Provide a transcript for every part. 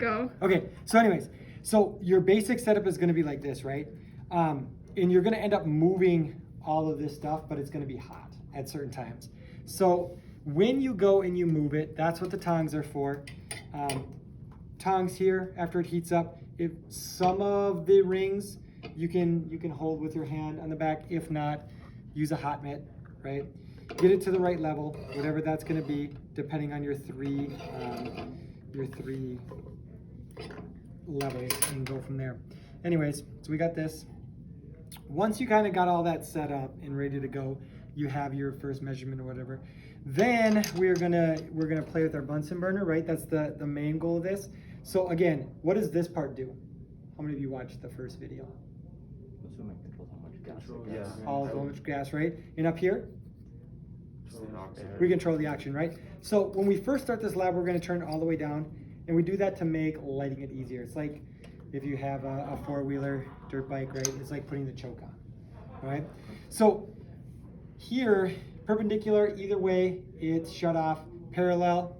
go. Okay, so anyways, so your basic setup is gonna be like this, right? And you're gonna end up moving all of this stuff, but it's gonna be hot at certain times. So when you go and you move it, that's what the tongs are for. Tongs here, after it heats up, if some of the rings you can hold with your hand on the back. If not, use a hot mitt, right? Get it to the right level, whatever that's gonna be, depending on your three levels, and go from there. Anyways, so we got this. Once you kind of got all that set up and ready to go, you have your first measurement or whatever. Then we're gonna play with our Bunsen burner, right? That's the main goal of this. So again, what does this part do? How many of you watched the first video? All how much gas, right? And up here, we control the oxygen, right? So when we first start this lab, we're going to turn it all the way down, and we do that to make lighting it easier. It's like if you have a four-wheeler dirt bike, right? It's like putting the choke on, all right? So here, perpendicular, either way, it's shut off. Parallel,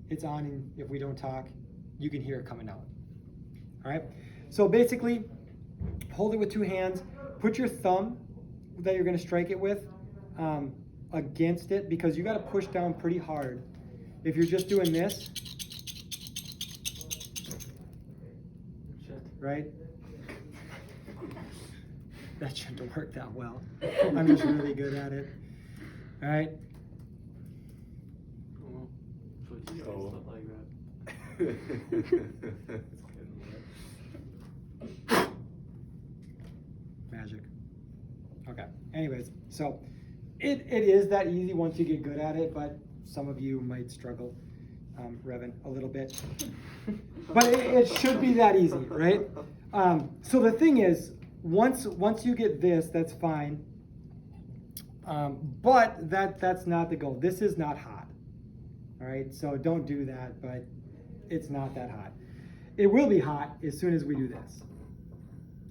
it's on, and if we don't talk, you can hear it coming out, all right? So basically, hold it with two hands, put your thumb that you're going to strike it with against it, because you got to push down pretty hard. If you're just doing this, right? That shouldn't work that well. I'm just really good at it. All right. Magic. Okay. Anyways, so it is that easy once you get good at it, but some of you might struggle, Revan, a little bit. But it should be that easy, right? So the thing is, once you get this, that's fine. But that's not the goal. This is not hot. All right, so don't do that, but it's not that hot. It will be hot as soon as we do this.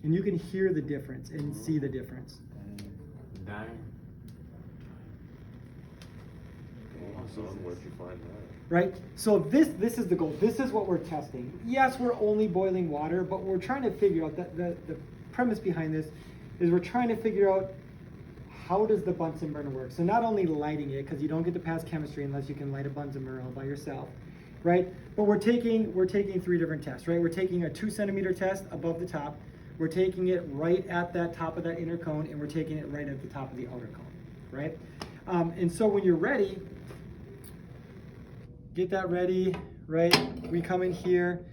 And you can hear the difference and see the difference. Where'd you find that? Right? So this is the goal. This is what we're testing. Yes, we're only boiling water, but we're trying to figure out that the premise behind this is we're trying to figure out how does the Bunsen burner work. So not only lighting it, because you don't get to pass chemistry unless you can light a Bunsen burner all by yourself, right? But we're taking three different tests, right? We're taking a 2 centimeter test above the top. We're taking it right at that top of that inner cone, and we're taking it right at the top of the outer cone, right? And so when you're ready, get that ready, right? We come in here,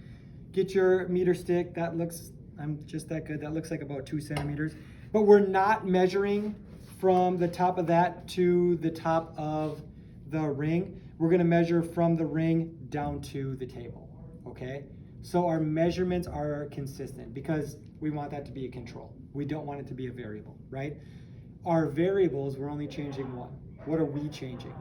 get your meter stick. That looks, I'm just that good. That looks like about 2 centimeters. But we're not measuring from the top of that to the top of the ring. We're gonna measure from the ring down to the table, okay? So our measurements are consistent because we want that to be a control. We don't want it to be a variable, right? Our variables, we're only changing one. What are we changing?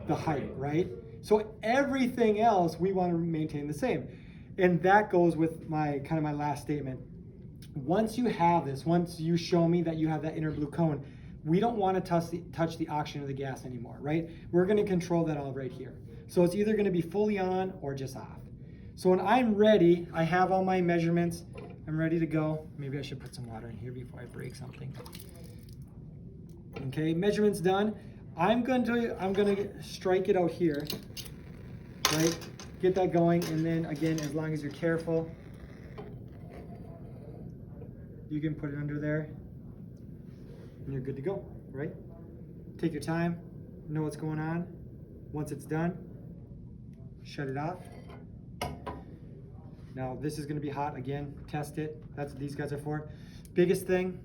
The height, right? So everything else we want to maintain the same. And that goes with my last statement. Once you have this, once you show me that you have that inner blue cone, we don't want to touch the oxygen or the gas anymore, right? We're going to control that all right here. So it's either going to be fully on or just off. So when I'm ready, I have all my measurements. I'm ready to go. Maybe I should put some water in here before I break something. Okay, measurements done. I'm gonna strike it out here, right? Get that going, and then again, as long as you're careful, you can put it under there, and you're good to go, right? Take your time, know what's going on. Once it's done, shut it off. Now this is gonna be hot again. Test it. That's what these guys are for. Biggest thing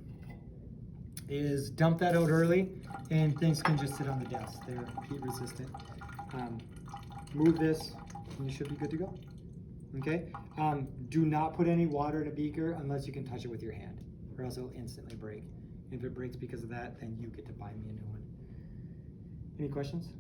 is dump that out early, and things can just sit on the desk. They're heat resistant. Move this, and you should be good to go. Okay? Do not put any water in a beaker unless you can touch it with your hand, or else it'll instantly break. If it breaks because of that, then you get to buy me a new one. Any questions?